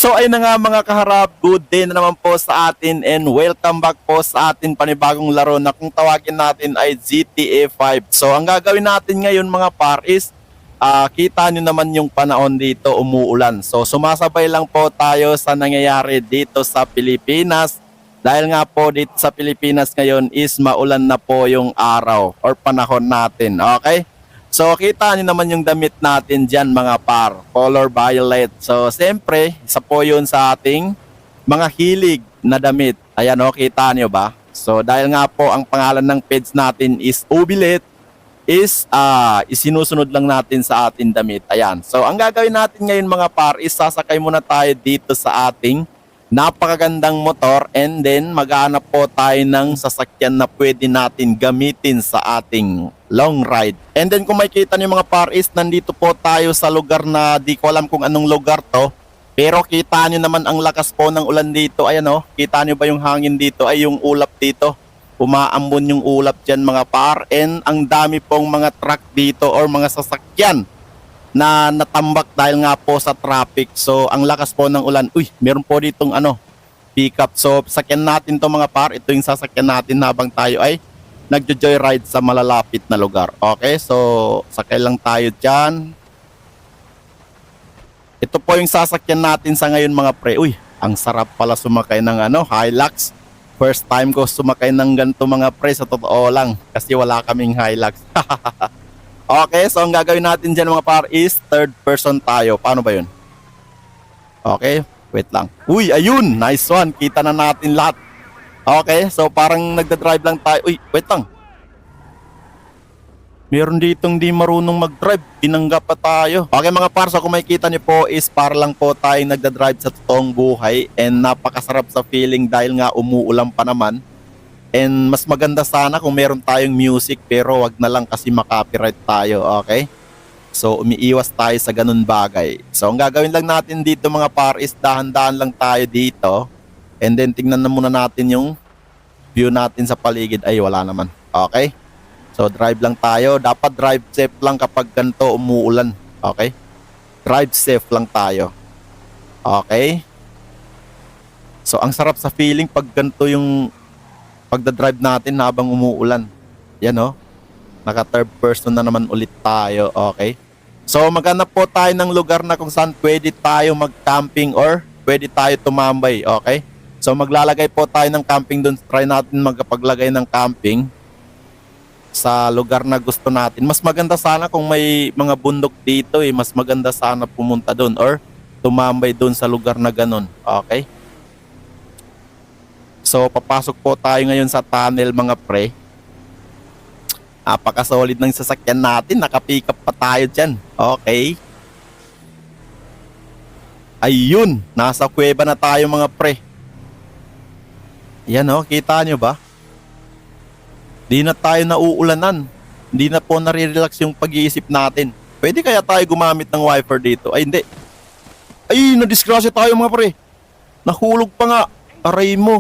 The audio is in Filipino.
So ay na nga mga kaharap, good day na naman po sa atin and welcome back po sa atin panibagong laro na kung tawagin natin ay GTA 5. So ang gagawin natin ngayon mga par is kita nyo naman yung panahon dito umuulan. So sumasabay lang po tayo sa nangyayari dito sa Pilipinas. Dahil nga po dito sa Pilipinas ngayon is maulan na po yung araw or panahon natin. Okay? So kita niyo naman yung damit natin dyan mga par, color violet. So siyempre, isa po yun sa ating mga hilig na damit. Ayan o, kita niyo ba? So dahil nga po ang pangalan ng page natin is Ubilet, is isinusunod lang natin sa ating damit. Ayan, so ang gagawin natin ngayon mga par is sasakay muna tayo dito sa ating napakagandang motor and then maghanap po tayo ng sasakyan na pwede natin gamitin sa ating long ride. And then kung makikita niyo mga par is nandito po tayo sa lugar na di ko alam kung anong lugar to. Pero kita niyo naman ang lakas po ng ulan dito. Ayan o, kita niyo ba yung hangin dito? Ay yung ulap dito. Umaambon yung ulap dyan mga par. And ang dami pong mga truck dito or mga sasakyan na natambak dahil nga po sa traffic. So ang lakas po ng ulan. Uy, meron po ditong pickup. So sakyan natin to mga par. Ito yung sasakyan natin habang tayo ay nagjo-joyride sa malalapit na lugar. Okay, so sakay lang tayo dyan. Ito po yung sasakyan natin sa ngayon mga pre. Uy, ang sarap pala sumakay ng Hilux. First time ko sumakay ng ganito mga pre, sa totoo lang. Kasi wala kaming Hilux. Okay, so ang gagawin natin dyan mga par is third person tayo. Paano ba yun? Okay, wait lang. Uy, ayun, nice one. Kita na natin lahat. Okay, so parang nagda-drive lang tayo. Uy, wait lang. Meron ditong di marunong mag-drive. Binangga pa tayo. Okay mga par, so kung makikita niyo po is para lang po tayong nagda-drive sa totoong buhay. And napakasarap sa feeling dahil nga umuulan pa naman. And mas maganda sana kung meron tayong music pero wag na lang kasi makapiright tayo, okay? So umiiwas tayo sa ganun bagay. So ang gagawin lang natin dito mga par is dahan-dahan lang tayo dito. And then tingnan na muna natin yung view natin sa paligid. Ay wala naman, okay? So drive lang tayo. Dapat drive safe lang kapag ganito umuulan, okay? Drive safe lang tayo. Okay? So ang sarap sa feeling pag ganito yung pagda-drive natin habang umuulan. Yan o. Naka third person na naman ulit tayo. Okay. So maghanap po tayo ng lugar na kung saan pwede tayo mag-camping or pwede tayo tumambay. Okay. So maglalagay po tayo ng camping doon. Try natin magpaglagay ng camping sa lugar na gusto natin. Mas maganda sana kung may mga bundok dito eh. Mas maganda sana pumunta doon or tumambay doon sa lugar na ganun. Okay. So, papasok po tayo ngayon sa tunnel mga pre. Napaka-solid ng sasakyan natin. Naka-pick up pa tayo dyan. Okay. Ayun. Nasa kuweba na tayo mga pre. Yan o. Kita nyo ba? Di na tayo nauulanan. Hindi na po nare-relax yung pag-iisip natin. Pwede kaya tayo gumamit ng wiper dito? Ay, hindi. Ay, nadisgrasya tayo mga pre. Nahulog pa nga. Aray mo.